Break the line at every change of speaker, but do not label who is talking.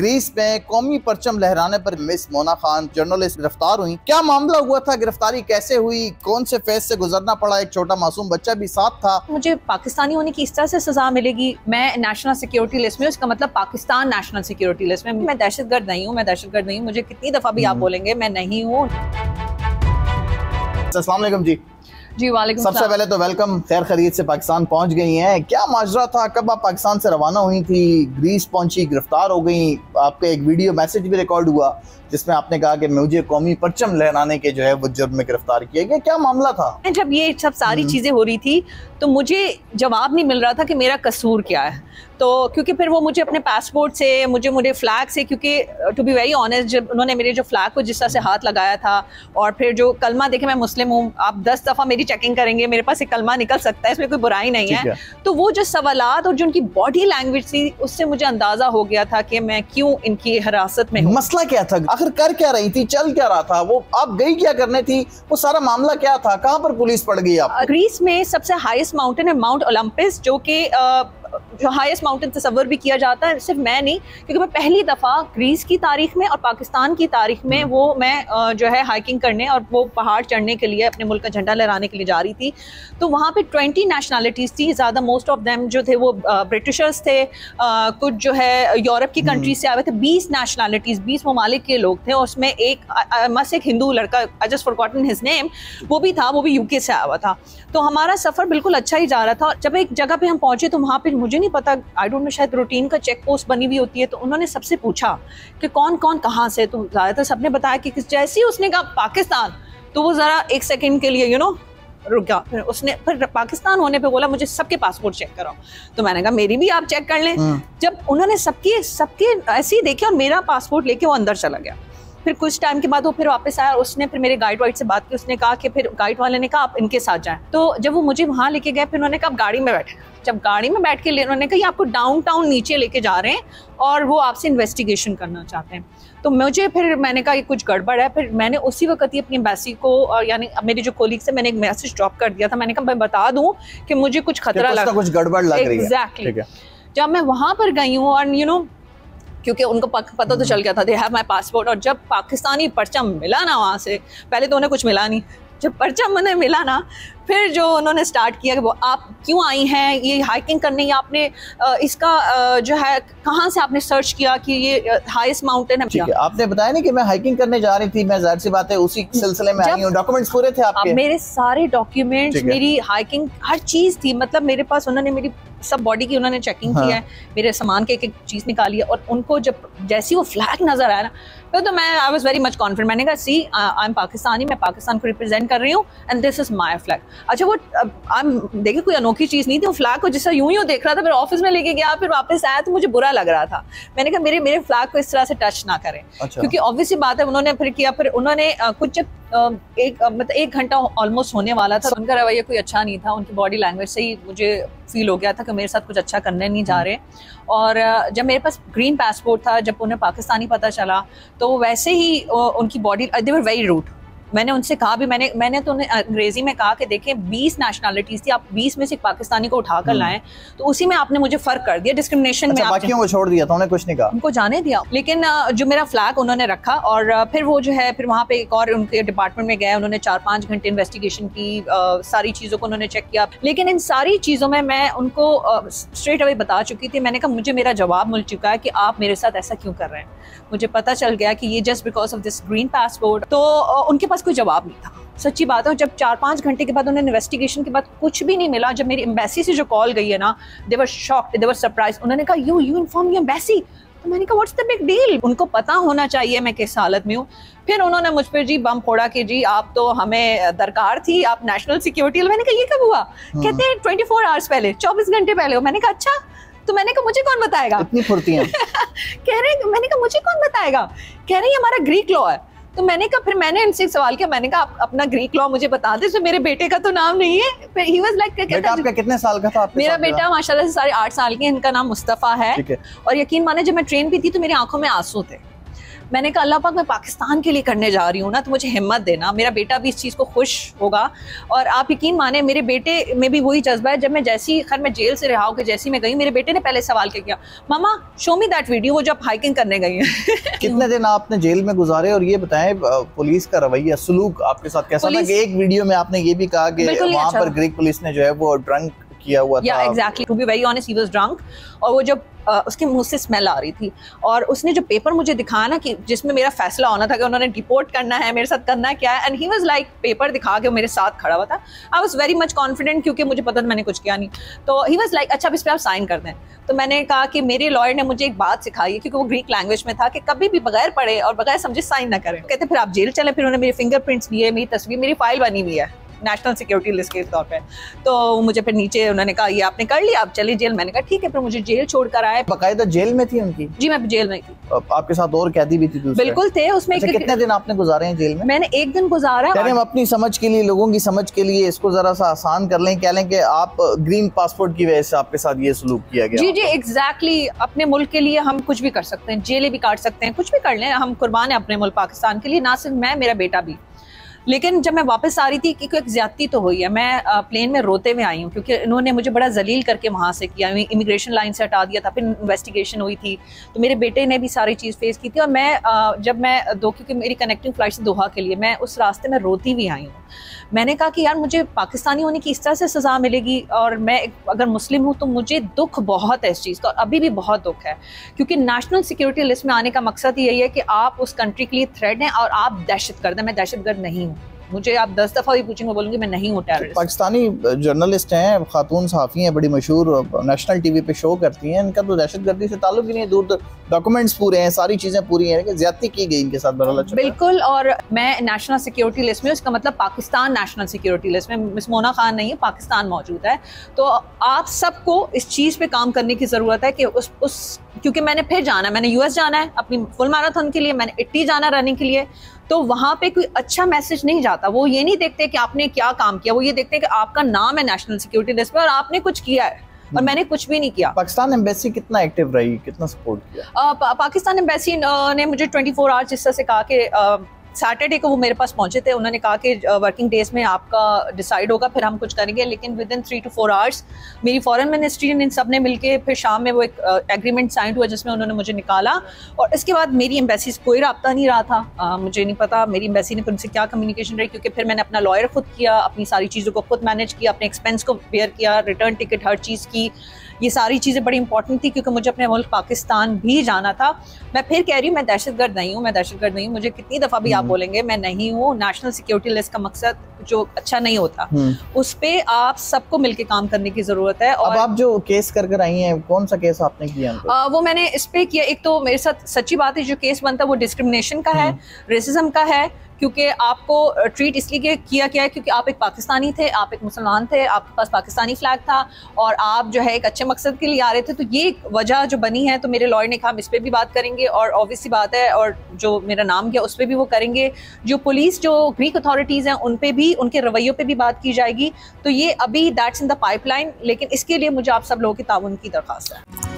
Greece में कौमी परचम लहराने पर मिस मोना खान जर्नलिस्ट गिरफ्तार हुई। क्या मामला हुआ था, गिरफ्तारी कैसे हुई, कौन से फेज से गुजरना पड़ा, एक छोटा मासूम बच्चा भी साथ था।
मुझे पाकिस्तानी होने की इस तरह से सजा मिलेगी, मैं नेशनल सिक्योरिटी लिस्ट में, उसका मतलब पाकिस्तान नेशनल सिक्योरिटी लिस्ट में। मैं दहशतगर्द नहीं हूँ, मैं दहशतगर्द नहीं हूँ, मुझे कितनी दफा भी आप बोलेंगे मैं नहीं हूँ।
अस्सलाम वालेकुम जी।
वालेकुम।
सबसे पहले तो वेलकम, खैर खैरियत से पाकिस्तान पहुंच गई हैं। क्या माजरा था, कब आप पाकिस्तान से रवाना हुई थी, ग्रीस पहुंची, गिरफ्तार हो गई, आपका एक वीडियो मैसेज भी रिकॉर्ड हुआ जिसमें आपने कहा कि मुझे कौमी परचम लहराने के जो है वो जुर्म में गिरफ्तार किया गया। क्या मामला था?
जब ये सब सारी चीजें हो रही थी तो मुझे जवाब नहीं मिल रहा था कि मेरा कसूर क्या है। तो क्योंकि फिर वो मुझे अपने पासपोर्ट से, मुझे फ्लैग से, क्योंकि टू बी वेरी ऑनेस्ट जब उन्होंने मेरे जो फ्लैग को जिस तरह से हाथ लगाया था और फिर जो कलमा देखे, मैं मुस्लिम हूँ, आप 10 दफ़ा मेरी चेकिंग करेंगे, मेरे पास एक कलमा निकल सकता है, इसमें कोई बुराई नहीं है। तो वो जो सवालात और जो उनकी बॉडी लैंग्वेज थी उससे मुझे अंदाजा हो गया था कि मैं क्यों इनकी हिरासत में हूँ।
मसला क्या था, आखिर कर क्या रही थी, चल क्या रहा था, वो आप गई क्या करने थी, वो सारा मामला क्या था, कहाँ पर पुलिस पड़ गई आप?
ग्रीस में सबसे हाईएस्ट माउंटेन है माउंट ओलंपस, जो कि जो हाईएस्ट माउंटेन तस्वर भी किया जाता है। सिर्फ मैं नहीं, क्योंकि मैं पहली दफ़ा ग्रीस की तारीख में और पाकिस्तान की तारीख में वो मैं जो है हाइकिंग करने और वो पहाड़ चढ़ने के लिए अपने मुल्क का झंडा लहराने के लिए जा रही थी। तो वहाँ पे 20 नेशनलिटीज़ थी, ज़्यादा मोस्ट ऑफ देम जो थे वो ब्रिटिशर्स थे, कुछ जो है यूरोप की कंट्री से आए थे। 20 नेशनलिटीज़, 20 ममालिक के लोग थे, और उसमें एक हिंदू लड़का, I just forgotten his name, वो भी था, वो भी यूके से आया हुआ था। तो हमारा सफ़र बिल्कुल अच्छा ही जा रहा था। जब एक जगह पे हम पहुँचे तो वहाँ पे मुझे नहीं पता, आई डोंट नो, शायद रूटीन का चेक पोस्ट बनी हुई होती है, तो उन्होंने सबसे पूछा कि कौन कौन कहाँ से, तो ज़्यादातर सबने बताया कि जैसे ही उसने कहा पाकिस्तान, तो वो ज़रा एक सेकंड के लिए रुक गया। फिर पाकिस्तान होने पे बोला मुझे सबके पासपोर्ट चेक कराओ। तो मैंने कहा मेरी भी आप चेक कर लें। जब उन्होंने सबके ऐसे ही देखे और मेरा पासपोर्ट लेके वो अंदर चला गया। फिर कुछ टाइम के बाद वो फिर वापस आया, उसने फिर मेरे गाइड वाइड से बात की, उसने कहा कि फिर गाइड वाले ने कहा आप इनके साथ जाएं। तो जब वो मुझे वहाँ लेके गए, फिर उन्होंने कहा आप गाड़ी में बैठे। जब गाड़ी में बैठ के उन्होंने कहा ये आपको डाउनटाउन नीचे लेके जा रहे हैं और वो आपसे इन्वेस्टिगेशन करना चाहते हैं। तो मैंने कहा ये कुछ गड़बड़ है। फिर मैंने उसी वक्त ही अपनी एम्बेसी को, और यानी मेरे जो कोलीग से, मैंने एक मैसेज ड्रॉप कर दिया था। मैंने कहा मैं बता दूं कि मुझे कुछ खतरा लगा,
कुछ गड़बड़ लग रही है।
एग्जैक्टली। जब मैं वहाँ पर गई हूँ और क्योंकि उनको पता तो चल गया था, दे हैव माय पासपोर्ट। और जब पाकिस्तानी परचम मिला ना, वहाँ से पहले तो उन्हें कुछ मिला नहीं, जब परचम उन्हें मिला ना, फिर जो उन्होंने स्टार्ट किया कि वो आप क्यों आई हैं, ये हाइकिंग करने, या आपने इसका जो है कहाँ से आपने सर्च किया कि ये हाईएस्ट माउंटेन है।
ठीक है, आपने बताया नहीं कि मैं हाइकिंग करने जा रही थी, मैं जाहिर सी बात है उसी सिलसिले में आई हूँ। डॉक्यूमेंट्स पूरे थे आपके?
मेरे सारे डॉक्यूमेंट्स, मेरी हाइकिंग हर चीज़ थी, मतलब मेरे पास उन्होंने मेरी सब बॉडी की उन्होंने चेकिंग की है, मेरे सामान के एक चीज़ निकाली है। और उनको जब जैसी वो फ्लैग नजर आया ना, तो मैं I was very much confident. मैंने कहा सी आई एम पाकिस्तानी, मैं पाकिस्तान को रिप्रेजेंट कर रही हूँ and this is my flag. अच्छा, वो देखिए कोई अनोखी चीज़ नहीं थी, वो फ्लैग को जिस तरह यूं ही देख रहा था, फिर ऑफिस में लेके गया, फिर वापस आया तो मुझे बुरा लग रहा था। मैंने कहा मेरे फ्लैग को इस तरह से टच ना करें। अच्छा। क्योंकि ऑब्वियसली बात है, उन्होंने फिर किया, फिर उन्होंने कुछ मतलब 1 घंटा ऑलमोस्ट होने वाला था, उनका रवैया कोई अच्छा नहीं था, उनकी बॉडी लैंग्वेज से ही मुझे फील हो गया था कि मेरे साथ कुछ अच्छा करने नहीं जा रहे। और जब मेरे पास ग्रीन पासपोर्ट था, जब उन्हें पाकिस्तानी पता चला, तो वैसे ही उनकी body, they were very rude. मैंने उनसे कहा भी, मैंने तो उन्हें अंग्रेजी में कहा कि देखें 20 नेशनलिटीज थी, आप 20 में से एक पाकिस्तानी को उठा कर लाएं, तो उसी में आपने मुझे फर्क कर दिया, डिस्क्रिमिनेशन में।
बाकियों को छोड़ दिया था, उन्हें कुछ नहीं कहा,
उनको जाने दिया। लेकिन जो मेरा फ्लैग उन्होंने रखा, और फिर वो जो है फिर वहाँ पे एक और उनके डिपार्टमेंट में गए, उन्होंने 4-5 घंटे इन्वेस्टिगेशन की, सारी चीज़ों को उन्होंने चेक किया। लेकिन इन सारी चीज़ों में मैं उनको स्ट्रेट अवे बता चुकी थी। मैंने कहा मुझे मेरा जवाब मिल चुका है कि आप मेरे साथ ऐसा क्यों कर रहे हैं। मुझे पता चल गया कि ये just because of this green passport. तो उनके पास कोई जवाब नहीं था, सच्ची बात है। जब 4-5 घंटे के बाद उन्हें इन्वेस्टिगेशन के बाद कुछ भी नहीं मिला, जब मेरी एम्बेसी से जो कॉल गई है ना, दे were shocked, they were surprise. उन्होंने कहा यू इन्फॉर्म योर एम्बेसी। तो मैंने कहा व्हाट्स द बिग डील, उनको पता होना चाहिए मैं किस हालत में हूँ। फिर उन्होंने मुझ पर जी बम फोड़ा कि जी आप तो हमें दरकार थी, आप नेशनल सिक्योरिटी। मैंने कहा ये कब हुआ? कहते हैं 24 आवर्स पहले, 24 घंटे पहले। मैंने कहा अच्छा। तो मैंने कहा मुझे कौन बताएगा,
इतनी फुर्तियां
कह रहे। मैंने कहा मुझे कौन बताएगा, कह रहे हमारा ग्रीक लॉ है। तो मैंने कहा, फिर मैंने इनसे सवाल किया, मैंने कहा आप अपना ग्रीक लॉ मुझे बता दे, मेरे बेटे का तो नाम नहीं है। फिर ही वाज लाइक,
बेटा आपका कितने साल का था?
मेरा बेटा माशाल्लाह से 8.5 साल के, इनका नाम मुस्तफ़ा है। और यकीन माने जब मैं ट्रेन पे थी तो मेरी आंखों में आंसू थे। मैंने कहा अल्लाह पाक मैं पाकिस्तान के लिए करने जा रही हूँ ना, तो मुझे हिम्मत देना, मेरा बेटा भी इस चीज़ को खुश होगा। और आप यकीन माने मेरे बेटे में भी वही जज्बा है। जब मैं जैसी खैर मैं जेल से रिहा होकर जैसी मैं गई, मेरे बेटे ने पहले सवाल किया, मामा शो मी दैट वीडियो, वो जब हाइकिंग करने गई है।
कितने दिन आपने जेल में गुजारे, और ये बताएं पुलिस का रवैया सलूक आपके साथ कैसा था? कि एक वीडियो में आपने ये भी कहा कि वहाँ पर ग्रीक पुलिस ने जो है वो ड्रंक किया हुआ था।
Exactly, to be very honest he was drunk, और वो जब उसके मुंह से स्मेल आ रही थी, और उसने जो पेपर मुझे दिखाया ना कि जिसमें मेरा फैसला होना था कि उन्होंने डिपोर्ट करना है, मेरे साथ करना क्या है, and he was like paper दिखा के मेरे साथ खड़ा हुआ था। I was very much confident क्योंकि मुझे पता था मैंने कुछ किया नहीं। तो ही वाज लाइक अच्छा अब इस पर आप साइन कर दें। तो मैंने कहा कि मेरे लॉयर ने मुझे एक बात सिखाई है, क्योंकि वो ग्रीक लैंग्वेज में था, कि कभी भी बगैर पढ़े और बगैर समझे साइन ना करें। कहते फिर आप जेल चले। फिर उन्होंने मेरे फिंगरप्रिंट्स लिए, मेरी तस्वीर, मेरी फाइल बनी हुई है नेशनल सिक्योरिटी लिस्ट के तौर पे। तो मुझे फिर नीचे उन्होंने कहा ये आपने कर लिया, आप चलिए जेल। मैंने कहा ठीक है। फिर मुझे जेल छोड़कर आए।
बाकायदा जेल में थी उनकी? जी
मैं जेल में थी।
आपके साथ और कैदी भी थी?
बिल्कुल थे उसमें।
अच्छा, कितने दिन आपने गुजारे हैं जेल में?
मैंने एक दिन गुजारा।
हम अपनी समझ के लिए, लोगों की समझ के लिए इसको जरा सा आसान कर लें, कह लें कि आप ग्रीन पासपोर्ट की वजह से आपके साथ ये सलूक किया गया।
जी एग्जैक्टली। अपने मुल्क के लिए हम कुछ भी कर सकते हैं, जेलें भी काट सकते हैं, कुछ भी कर लें। हम कुर्बान है अपने मुल्क पाकिस्तान के लिए, ना सिर्फ मैं, मेरा बेटा भी। लेकिन जब मैं वापस आ रही थी, क्योंकि एक ज्यादती तो हुई है, मैं प्लेन में रोते हुए आई हूँ, क्योंकि इन्होंने मुझे बड़ा जलील करके वहाँ से किया, इमिग्रेशन लाइन से हटा दिया था, फिर इन्वेस्टिगेशन हुई थी, तो मेरे बेटे ने भी सारी चीज़ फेस की थी। और मैं जब मैं क्योंकि मेरी कनेक्टिंग फ्लाइट से दोहा के लिए, मैं उस रास्ते में रोती भी आई हूँ। मैंने कहा कि यार मुझे पाकिस्तानी होने की इस तरह से सज़ा मिलेगी, और मैं अगर मुस्लिम हूँ तो मुझे दुख बहुत है इस चीज़ का, और अभी भी बहुत दुख है, क्योंकि नेशनल सिक्योरिटी लिस्ट में आने का मकसद यही है कि आप उस कंट्री के लिए थ्रेट हैं और आप दहशतगर्द हैं। मैं दहशतगर्द नहीं हूँ। मुझे आप 10 दफ़ा भी पूछेंगे, बोलूँगी मैं नहीं हूँ टेररिस्ट।
पाकिस्तानी जर्नलिस्ट हैं, खातून सहाफ़ी हैं, बड़ी मशहूर, नेशनल टीवी पे शो करती हैं, इनका तो दहशतगर्दी से ताल्लुक ही नहीं, दूर डॉक्यूमेंट्स पूरे हैं, सारी चीज़ें पूरी हैं, कि ज्यादती की गई इनके साथ।
बिल्कुल। और मैं नेशनल सिक्योरिटी लिस्ट में, उसका मतलब पाकिस्तान नेशनल सिक्योरिटी लिस्ट में मिस मोना खान नहीं है, पाकिस्तान मौजूद है। तो आप सबको इस चीज़ पे काम करने की ज़रूरत है कि उस क्योंकि मैंने फिर जाना है, मैंने यूएस जाना है अपनी फुल मैराथन के लिए, मैंने इटली जाना रनिंग के लिए। तो वहाँ पे कोई अच्छा मैसेज नहीं जाता। वो ये नहीं देखते कि आपने क्या काम किया, वो ये देखते हैं कि आपका नाम है नेशनल सिक्योरिटी लिस्ट में और आपने कुछ किया है, और मैंने कुछ भी नहीं किया।
पाकिस्तान एम्बेसी कितना एक्टिव रही, कितना सपोर्ट किया?
पाकिस्तान एम्बेसी ने मुझे 24 आवर्स जिस तरह से कहा कि सैटरडे को वो मेरे पास पहुंचे थे। उन्होंने कहा कि वर्किंग डेज में आपका डिसाइड होगा, फिर हम कुछ करेंगे, लेकिन विद इन 3 to 4 आवर्स मेरी फॉरेन मिनिस्ट्री इन सब ने मिलके फिर शाम में वो एक एग्रीमेंट साइन हुआ जिसमें उन्होंने मुझे निकाला। और इसके बाद मेरी एम्बेसी से कोई रब्ता नहीं रहा था। मुझे नहीं पता मेरी एम्बेसी ने उनसे क्या कम्युनिकेशन रही, क्योंकि फिर मैंने अपना लॉयर खुद किया, अपनी सारी चीज़ों को खुद मैनेज किया, अपने एक्सपेंस को बेयर किया, रिटर्न टिकट हर चीज़ की। ये सारी चीज़ें बड़ी इंपॉर्टेंट थी, क्योंकि मुझे अपने मुल्क पाकिस्तान भी जाना था। मैं फिर कह रही हूँ, मैं दहशतगर्द नहीं हूँ, मैं दहशतगर्द नहीं हूँ। मुझे कितनी दफ़ा भी आप बोलेंगे मैं नहीं हूँ। नेशनल सिक्योरिटी लिस्ट का मकसद जो अच्छा नहीं होता, उस पे आप सबको मिलके काम करने की ज़रूरत है। और
अब आप जो केस कर आई हैं, कौन सा केस आपने किया?
वो मैंने इस पे किया, एक तो मेरे साथ सच्ची बात है, जो केस बनता है वो डिस्क्रिमिनेशन का है, रेसिज्म का है, क्योंकि आपको ट्रीट इसलिए किया गया है क्योंकि आप एक पाकिस्तानी थे, आप एक मुसलमान थे, आपके पास पाकिस्तानी फ्लैग था, और आप जो है एक अच्छे मकसद के लिए आ रहे थे। तो ये वजह जो बनी है, तो मेरे लॉयर ने कहा हम इस पर भी बात करेंगे, और ऑब्वियसली बात है, और जो मेरा नाम गया उस पर भी वो करेंगे। जो पुलिस, जो ग्रीक अथॉरिटीज़ हैं, उन पर भी, उनके रवैयों पर भी बात की जाएगी। तो ये अभी दैट्स इन द पाइपलाइन, लेकिन इसके लिए मुझे आप सब लोगों की ताउन की दरख्वास्त है।